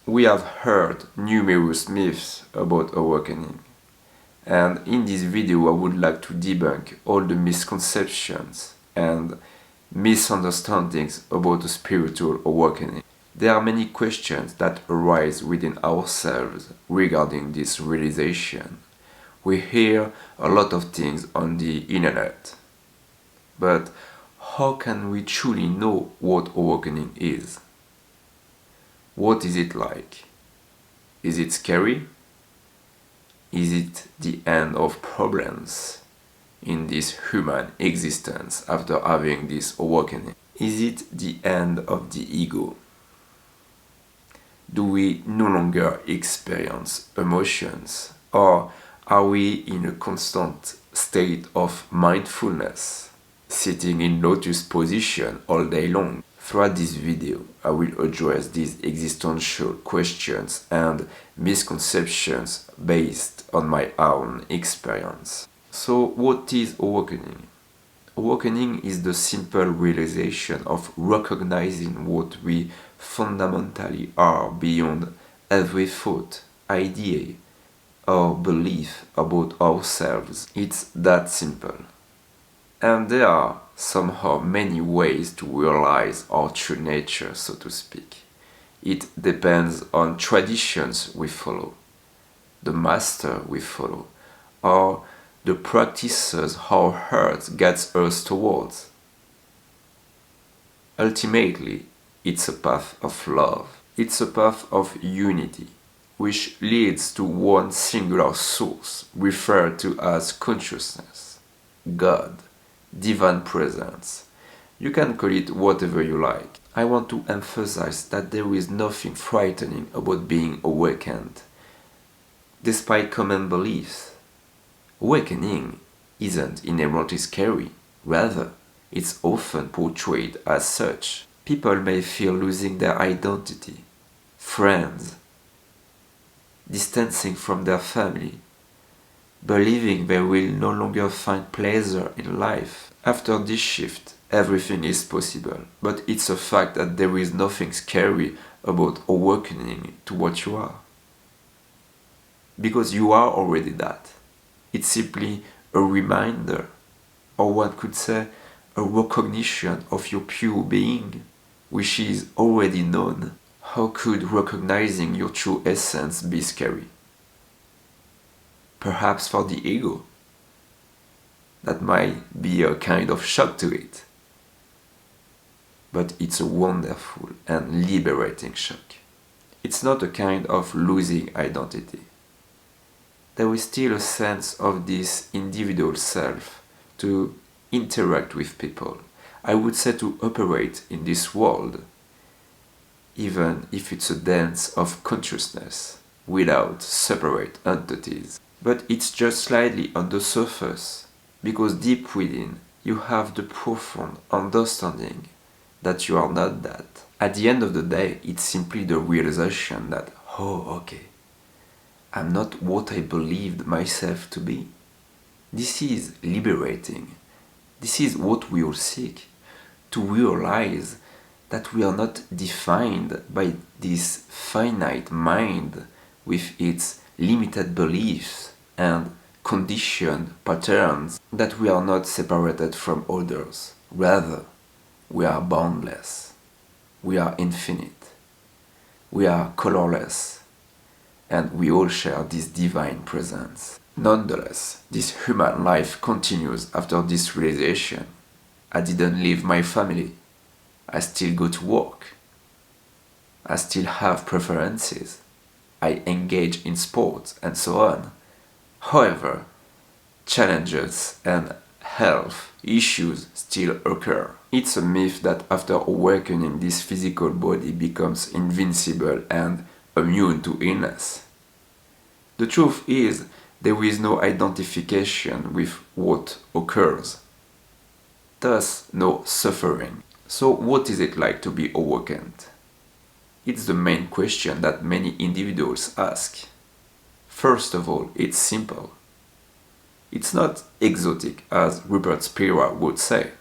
We have heard numerous myths about awakening, and in this video I would like to debunk all the misconceptions and misunderstandings about a spiritual awakening. There are many questions that arise within ourselves regarding this realization. We hear a lot of things on the internet, but how can we truly know what awakening is? What is it like? Is it scary? Is it the end of problems in this human existence after having this awakening? Is it the end of the ego? Do we no longer experience emotions? Or are we in a constant state of mindfulness, sitting in lotus position all day long? Throughout this video, I will address these existential questions and misconceptions based on my own experience. So, what is awakening? Awakening is the simple realization of recognizing what we fundamentally are beyond every thought, idea, or belief about ourselves. It's that simple. And there are somehow many ways to realize our true nature, so to speak. It depends on traditions we follow, the master we follow, or the practices our heart gets us towards. Ultimately, it's a path of love. It's a path of unity, which leads to one singular source referred to as consciousness, God, divine presence. You can call it whatever you like. I want to emphasize that there is nothing frightening about being awakened. Despite common beliefs, awakening isn't inherently scary. Rather, it's often portrayed as such. People may feel losing their identity, friends, distancing from their family, believing they will no longer find pleasure in life. After this shift, everything is possible, but it's a fact that there is nothing scary about awakening to what you are. Because you are already that. It's simply a reminder, or one could say, a recognition of your pure being, which is already known. How could recognizing your true essence be scary? Perhaps for the ego. That might be a kind of shock to it. But it's a wonderful and liberating shock. It's not a kind of losing identity. There is still a sense of this individual self to interact with people. I would say to operate in this world, even if it's a dance of consciousness without separate entities. But it's just slightly on the surface, because deep within you have the profound understanding that you are not that. At the end of the day, it's simply the realization that, oh, okay, I'm not what I believed myself to be. This is liberating. This is what we all seek, to realize that we are not defined by this finite mind with its limited beliefs and conditioned patterns, that we are not separated from others. Rather, we are boundless, we are infinite, we are colorless, and we all share this divine presence. Nonetheless, this human life continues after this realization. I didn't leave my family. I still go to work. I still have preferences. I engage in sports and so on. However, challenges and health issues still occur. It's a myth that after awakening, this physical body becomes invincible and immune to illness. The truth is, there is no identification with what occurs, thus no suffering. So what is it like to be awakened? It's the main question that many individuals ask. First of all, it's simple. It's not exotic, as Rupert Spira would say.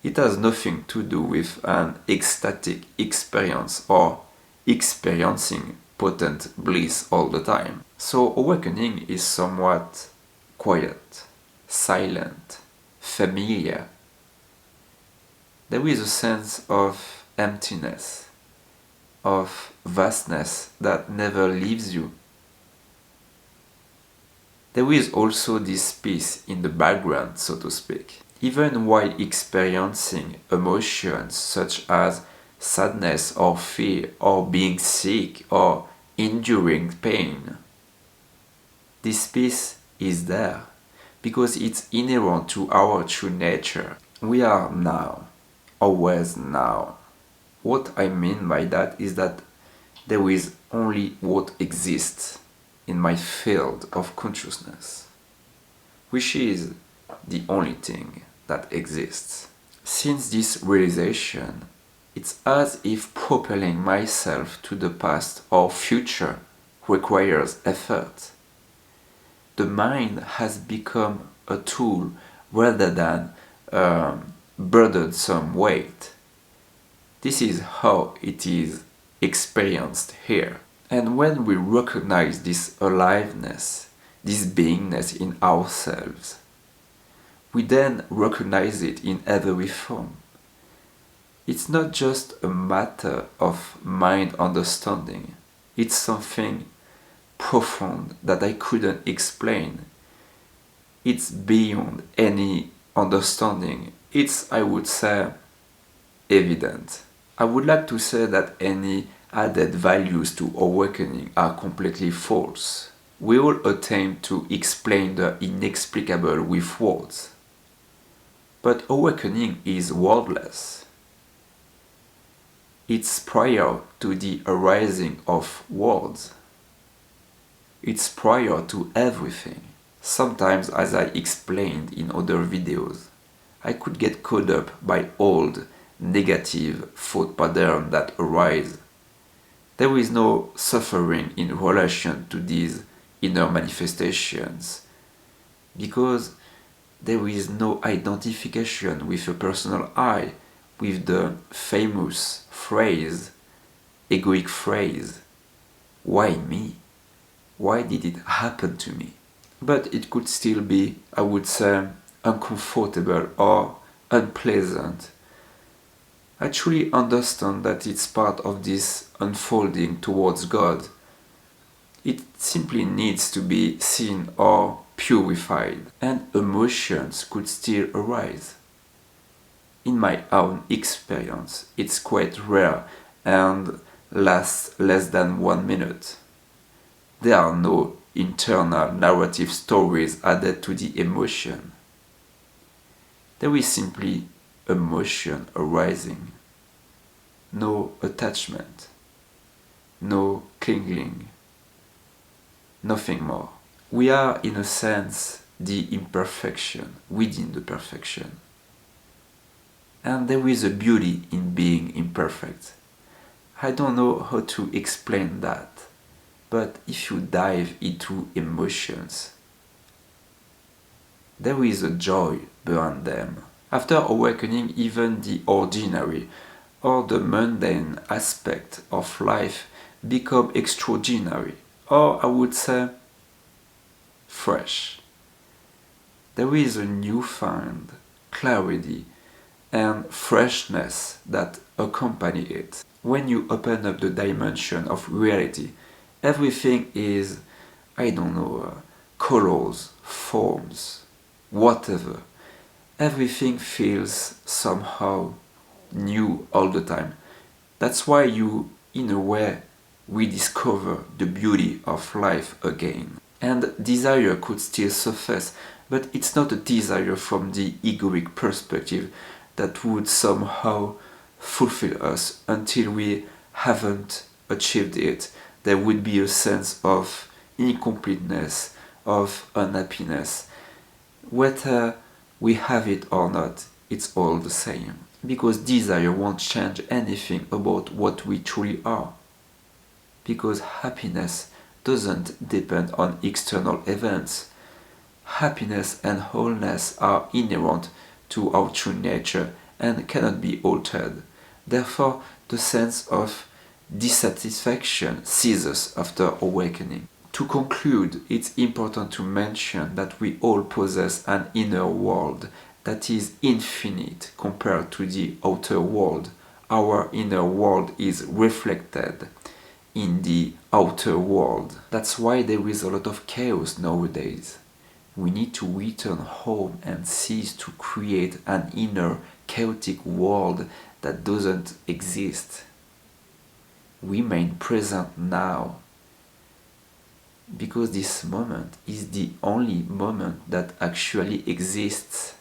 It has nothing to do with an ecstatic experience or experiencing potent bliss all the time. So awakening is somewhat quiet, silent, familiar. There is a sense of emptiness, of vastness that never leaves you. There is also this peace in the background, so to speak. Even while experiencing emotions such as sadness or fear or being sick or enduring pain, this peace is there because it's inherent to our true nature. We are now, always now. What I mean by that is that there is only what exists in my field of consciousness, which is the only thing that exists. Since this realization, it's as if propelling myself to the past or future requires effort. The mind has become a tool rather than burdensome weight. This is how it is experienced here. And when we recognize this aliveness, this beingness in ourselves, we then recognize it in every form. It's not just a matter of mind understanding, it's something profound that I couldn't explain. It's beyond any understanding. It's, I would say, evident. I would like to say that any added values to awakening are completely false. We all attempt to explain the inexplicable with words. But awakening is wordless. It's prior to the arising of words. It's prior to everything. Sometimes, as I explained in other videos, I could get caught up by old negative thought patterns that arise. There is no suffering in relation to these inner manifestations because there is no identification with a personal I, with the famous phrase, egoic phrase, why me? Why did it happen to me? But it could still be, I would say, uncomfortable or unpleasant. I truly understand that it's part of this unfolding towards God. It simply needs to be seen or purified, and emotions could still arise. In my own experience, it's quite rare and lasts less than 1 minute. There are no internal narrative stories added to the emotion. There is simply emotion arising. No attachment. No clinging. Nothing more. We are, in a sense, the imperfection within the perfection. And there is a beauty in being imperfect. I don't know how to explain that. But if you dive into emotions, there is a joy behind them. After awakening, even the ordinary or the mundane aspect of life become extraordinary, or I would say fresh. There is a newfound clarity and freshness that accompany it. When you open up the dimension of reality, everything is, colors, forms, whatever. Everything feels somehow new all the time. That's why you, in a way, rediscover the beauty of life again. And desire could still surface, but it's not a desire from the egoic perspective that would somehow fulfill us until we haven't achieved it. There would be a sense of incompleteness, of unhappiness. Whether we have it or not, it's all the same. Because desire won't change anything about what we truly are. Because happiness doesn't depend on external events. Happiness and wholeness are inherent to our true nature and cannot be altered. Therefore, the sense of dissatisfaction ceases after awakening. To conclude, it's important to mention that we all possess an inner world that is infinite compared to the outer world. Our inner world is reflected in the outer world. That's why there is a lot of chaos nowadays. We need to return home and cease to create an inner chaotic world that doesn't exist. Remain present now, because this moment is the only moment that actually exists.